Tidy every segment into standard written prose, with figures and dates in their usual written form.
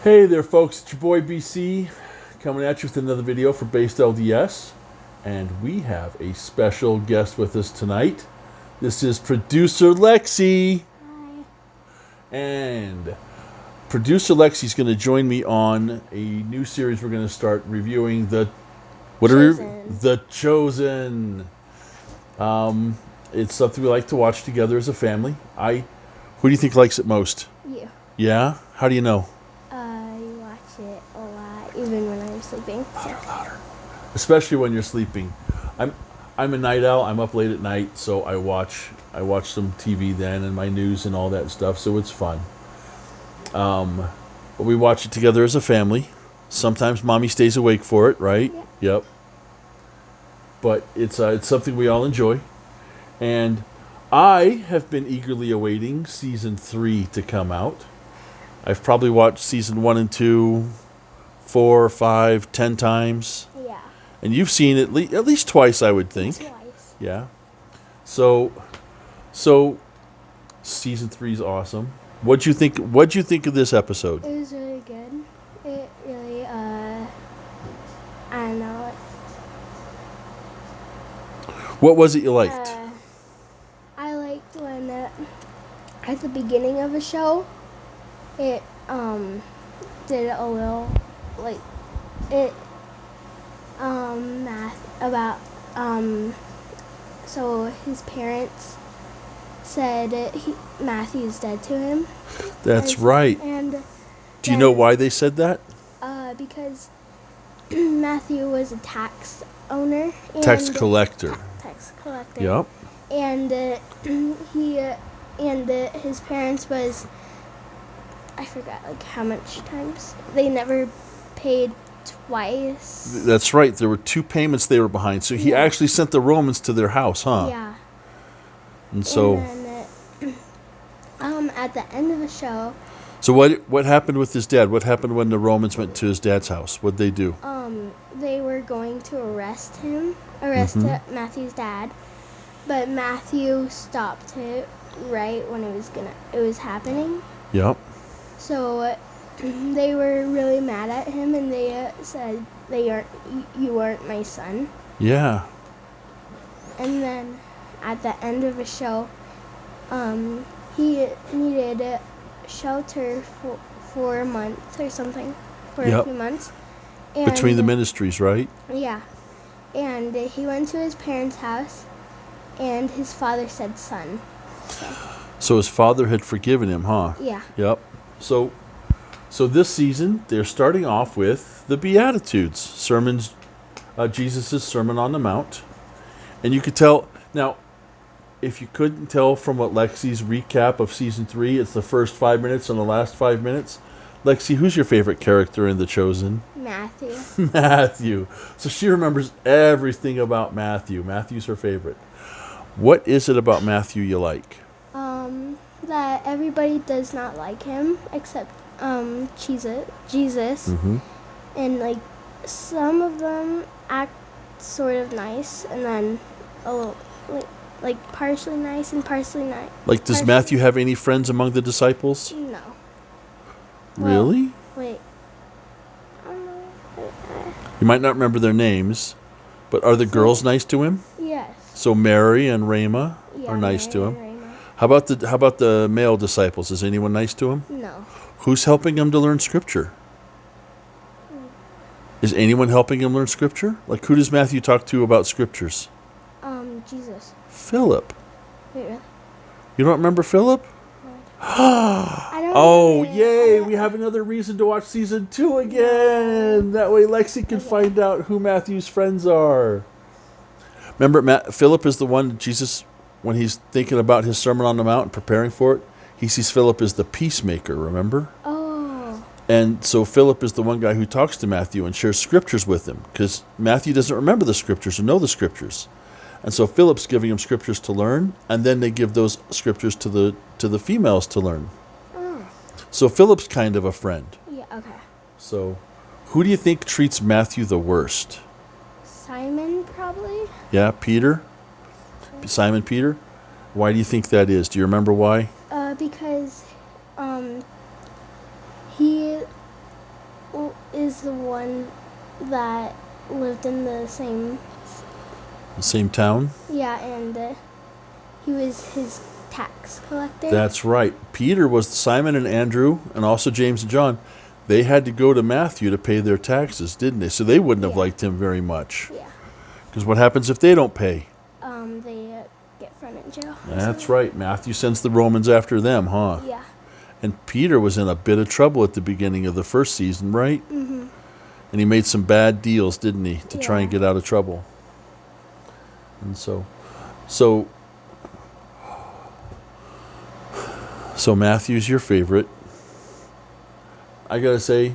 Hey there, folks. It's your boy BC coming at you with another video for Based LDS. And we have a special guest with us tonight. This is producer Lexi. Hi. And producer Lexi's going to join me on a new series we're going to start reviewing. Chosen. The Chosen. It's something we like to watch together as a family. Who do you think likes it most? You. Yeah? How do you know? You watch it a lot, even when I'm sleeping. Louder. Especially when you're sleeping. I'm a night owl. I'm up late at night, so I watch some TV then and my news and all that stuff. So it's fun. But we watch it together as a family. Sometimes mommy stays awake for it, right? Yeah. Yep. But it's something we all enjoy, and I have been eagerly awaiting season 3 to come out. I've probably watched season 1 and 2 4, 5, 10 times. Yeah. And you've seen it at least twice, I would think. Twice. Yeah. So season 3 is awesome. What'd you think of this episode? It was really good. It really, I don't know. What was it you liked? I liked when at the beginning of a show, it did a little like it math about so his parents said Matthew's dead to him. That's right. And Do you know why they said that? because Matthew was a tax owner. And Tax collector. Tax collector. Yep. And his parents was, I forgot like how much times they never paid twice. That's right. There were 2 payments they were behind. So he actually sent the Romans to their house, huh? Yeah. And so And then, at the end of the show, So what happened with his dad? What happened when the Romans went to his dad's house? What'd they do? they were going to arrest Matthew's dad, but Matthew stopped it right when it was happening. Yep. So they were really mad at him, and they said you aren't my son. Yeah. And then at the end of the show, he needed shelter for a month or something, for a few months. And Between the ministries, right? Yeah. And he went to his parents' house, and his father said son. So his father had forgiven him, huh? Yeah. Yep. So this season they're starting off with the Beatitudes, sermons, Jesus' Sermon on the Mount, and you could tell now. If you couldn't tell from what Lexi's recap of season 3, it's the first 5 minutes and the last 5 minutes. Lexi, who's your favorite character in The Chosen? Matthew. Matthew. So she remembers everything about Matthew. Matthew's her favorite. What is it about Matthew you like? That everybody does not like him except Jesus. Mm-hmm. And like some of them act sort of nice, and then a little like partially nice and partially nice. Like, does Matthew have any friends among the disciples? No. Really? Wait. I don't know. You might not remember their names, but are the girls nice to him? Yes. So Mary and Rama are nice to him. How about the male disciples? Is anyone nice to him? No. Who's helping him to learn Scripture? Is anyone helping him learn Scripture? Like, who does Matthew talk to about Scriptures? Jesus. Philip. Wait, really? You don't remember Philip? I don't Oh, know. yay! We have another reason to watch season 2 again. That way Lexi can find out who Matthew's friends are. Remember, Philip is the one Jesus, when he's thinking about his Sermon on the Mount and preparing for it, he sees Philip as the peacemaker, remember? Oh. And so Philip is the one guy who talks to Matthew and shares Scriptures with him, because Matthew doesn't remember the Scriptures or know the Scriptures. And so Philip's giving him Scriptures to learn, and then they give those Scriptures to the females to learn. Oh. So Philip's kind of a friend. Yeah, okay. So who do you think treats Matthew the worst? Simon, probably? Yeah, Peter? Simon Peter? Why do you think that is? Do you remember why? Because he is the one that lived in the same. The same town? Yeah, and he was his tax collector. That's right. Peter was Simon and Andrew, and also James and John. They had to go to Matthew to pay their taxes, didn't they? So they wouldn't have liked him very much. Yeah. Because what happens if they don't pay? They get thrown in jail. That's right. Matthew sends the Romans after them, huh? Yeah. And Peter was in a bit of trouble at the beginning of the first season, right? Mm-hmm. And he made some bad deals, didn't he, to try and Yeah. get out of trouble. And so Matthew's your favorite. I gotta say,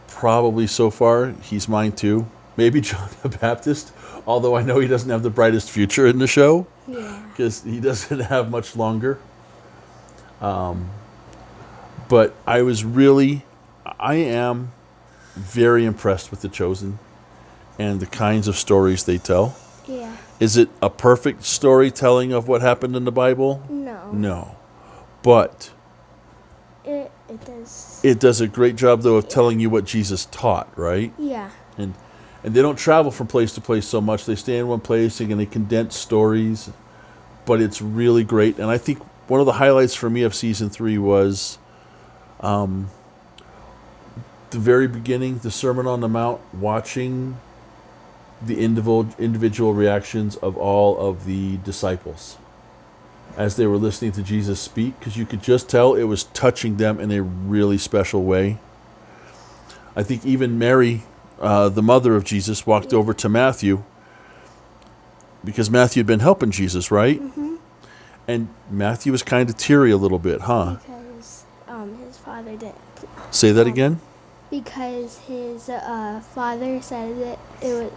probably so far, he's mine too. Maybe John the Baptist, although I know he doesn't have the brightest future in the show, Yeah. because he doesn't have much longer. But I am very impressed with The Chosen and the kinds of stories they tell. Yeah. Is it a perfect storytelling of what happened in the Bible? No. No. But It does. it does a great job, though, of telling you what Jesus taught, right? Yeah. And they don't travel from place to place so much. They stay in one place and they condense stories. But it's really great. And I think one of the highlights for me of season 3 was the very beginning, the Sermon on the Mount, watching the individual reactions of all of the disciples as they were listening to Jesus speak, because you could just tell it was touching them in a really special way. I think even Mary, the mother of Jesus, walked over to Matthew, because Matthew had been helping Jesus, right? Mm-hmm. And Matthew was kind of teary a little bit, huh? Because his father didn't. Say that again? Because his father said that it was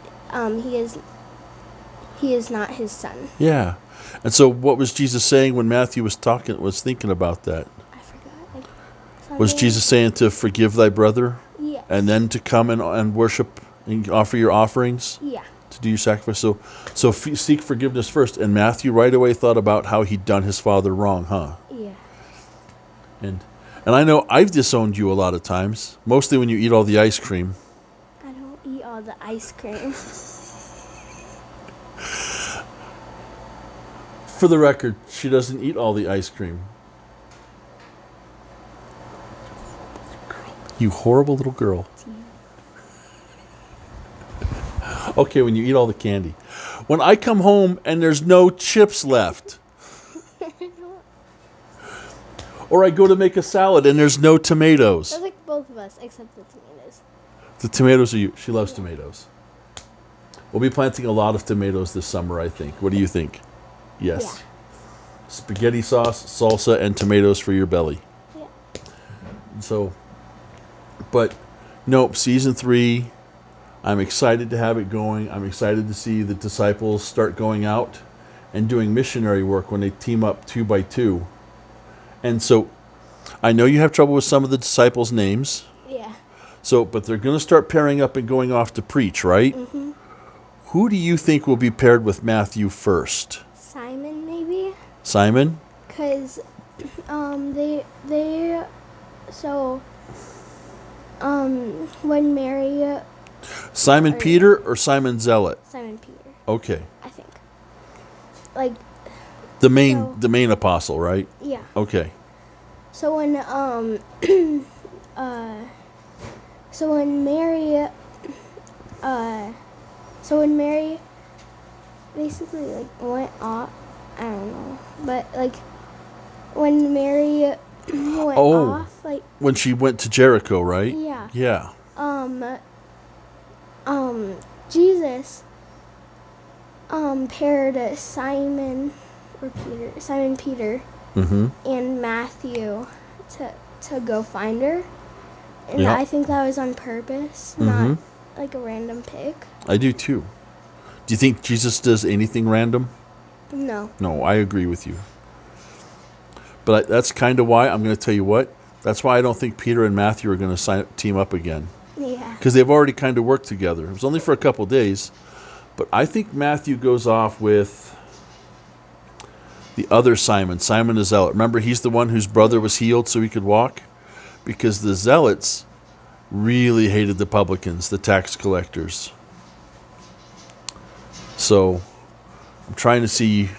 he is not his son. Yeah. And so what was Jesus saying when Matthew was thinking about that? I forgot. Was Jesus saying to forgive thy brother? Yeah. And then to come and worship and offer your offerings? Yeah. To do your sacrifice? So seek forgiveness first. And Matthew right away thought about how he'd done his father wrong, huh? Yeah. And I know I've disowned you a lot of times, mostly when you eat all the ice cream. I don't eat all the ice cream. For the record, she doesn't eat all the ice cream. You horrible little girl. Okay, when you eat all the candy. When I come home and there's no chips left. Or I go to make a salad and there's no tomatoes. That's like both of us, except the tomatoes. The tomatoes are you. She loves tomatoes. We'll be planting a lot of tomatoes this summer, I think. What do you think? Yes. Yeah. Spaghetti sauce, salsa, and tomatoes for your belly. Yeah. So, but nope, season 3, I'm excited to have it going. I'm excited to see the disciples start going out and doing missionary work when they team up 2 by 2. And so, I know you have trouble with some of the disciples' names. Yeah. So, but they're going to start pairing up and going off to preach, right? Mm-hmm. Who do you think will be paired with Matthew first? Simon, maybe? Simon? Because, when Mary... Simon Peter or Simon Zealot? Simon Peter, Okay. I think. Like, The main apostle, right? yeah. Okay. So when Mary basically like went off, I don't know, but like when Mary went off, like When she went to Jericho, right? yeah, Yeah. Jesus paired Simon Peter Mm-hmm. and Matthew to go find her. And Yeah. I think that was on purpose, Mhm. not like a random pick. I do too. Do you think Jesus does anything random? No. No, I agree with you. But that's kind of why I'm going to tell you what. That's why I don't think Peter and Matthew are going to team up again. Yeah. Because they've already kind of worked together. It was only for a couple days. But I think Matthew goes off with the other Simon, Simon the Zealot. Remember, he's the one whose brother was healed so he could walk? Because the Zealots really hated the publicans, the tax collectors. So I'm trying to think.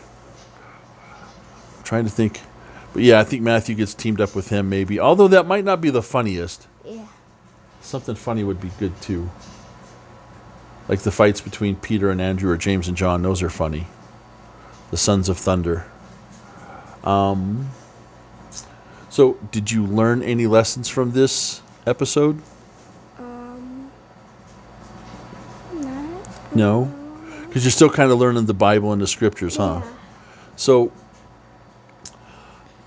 But yeah, I think Matthew gets teamed up with him maybe. Although that might not be the funniest. Yeah. Something funny would be good too. Like the fights between Peter and Andrew or James and John. Those are funny. The Sons of Thunder. So did you learn any lessons from this episode? Not. No? Because you're still kind of learning the Bible and the scriptures, huh? Yeah. So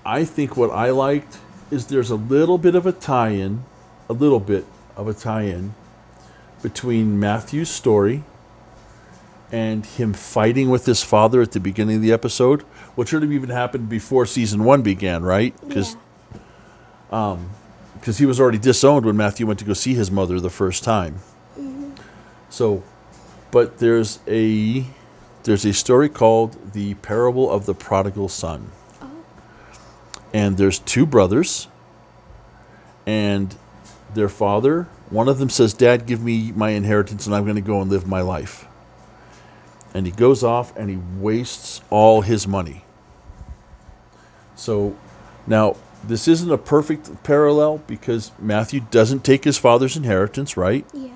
I think what I liked is there's a little bit of a tie-in between Matthew's story and him fighting with his father at the beginning of the episode, which should have even happened before season 1 began, right? Because he was already disowned when Matthew went to go see his mother the first time. So, but there's a story called the Parable of the Prodigal Son. And there's 2 brothers, and their father, one of them says, "Dad, give me my inheritance and I'm going to go and live my life." And he goes off and he wastes all his money. So now, this isn't a perfect parallel because Matthew doesn't take his father's inheritance, right? Yeah.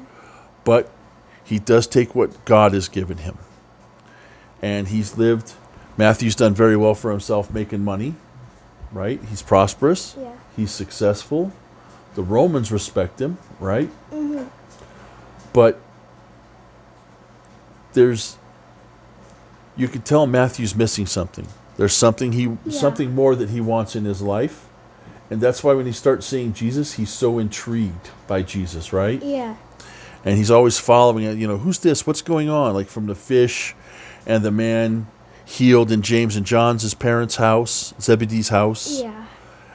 But he does take what God has given him. And Matthew's done very well for himself making money, right? He's prosperous. Yeah. He's successful. The Romans respect him, right? But you can tell Matthew's missing something. There's something something more that he wants in his life. And that's why when he starts seeing Jesus, he's so intrigued by Jesus, right? Yeah. And he's always following it. Who's this? What's going on? Like from the fish and the man healed in James and John's parents' house, Zebedee's house. Yeah.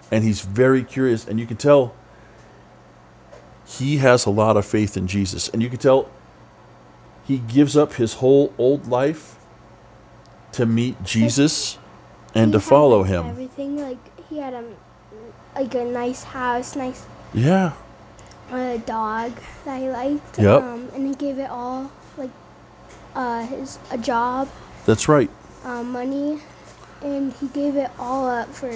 And he's very curious. And you can tell he has a lot of faith in Jesus. And you can tell he gives up his whole old life to meet Jesus and to follow him. Everything, he had a nice house, Yeah. a dog that he liked. Yep. And he gave it all, a job. That's right. Money, and he gave it all up for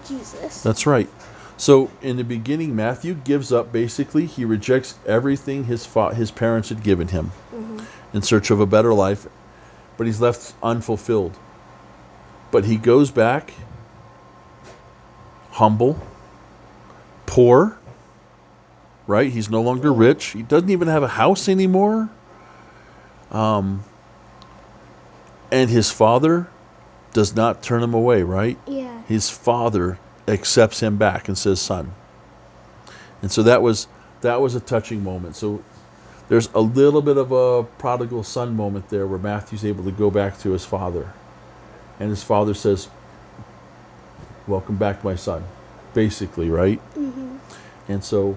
Jesus. That's right. So in the beginning, Matthew gives up. Basically, he rejects everything his parents had given him in search of a better life, but he's left unfulfilled. But he goes back humble, poor, right? He's no longer rich. He doesn't even have a house anymore. And his father does not turn him away, right? Yeah. His father accepts him back and says, "Son." And so that was a touching moment. So there's a little bit of a prodigal son moment there where Matthew's able to go back to his father. And his father says, "Welcome back, my son," basically, right? And so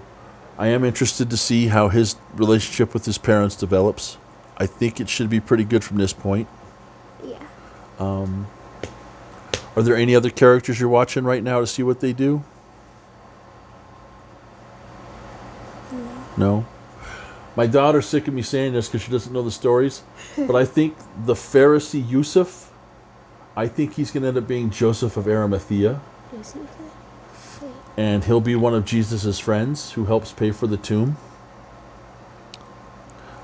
I am interested to see how his relationship with his parents develops. I think it should be pretty good from this point. Yeah. Are there any other characters you're watching right now to see what they do? No? My daughter's sick of me saying this because she doesn't know the stories. But I think the Pharisee Yusuf, I think he's going to end up being Joseph of Arimathea. And he'll be one of Jesus' friends who helps pay for the tomb.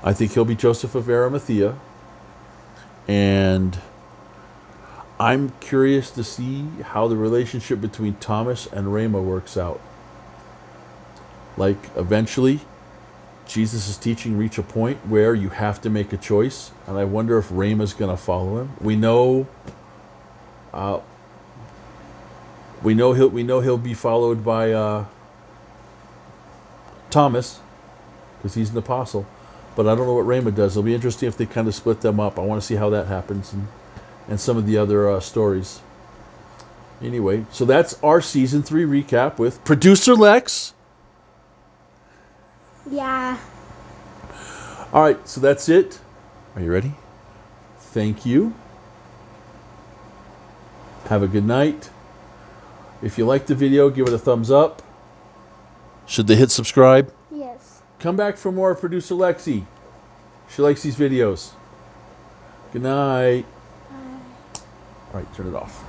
I think he'll be Joseph of Arimathea. And I'm curious to see how the relationship between Thomas and Rama works out. Eventually, Jesus' teaching reach a point where you have to make a choice. And I wonder if Rama's going to follow him. We know he'll be followed by Thomas, because he's an apostle. But I don't know what Rama does. It'll be interesting if they kind of split them up. I want to see how that happens and some of the other stories. Anyway, so that's our season 3 recap with producer Lex. Yeah. All right, so that's it. Are you ready? Thank you. Have a good night. If you liked the video, give it a thumbs up. Should they hit subscribe? Yes. Come back for more, producer Lexi. She likes these videos. Good night. All right, turn it off.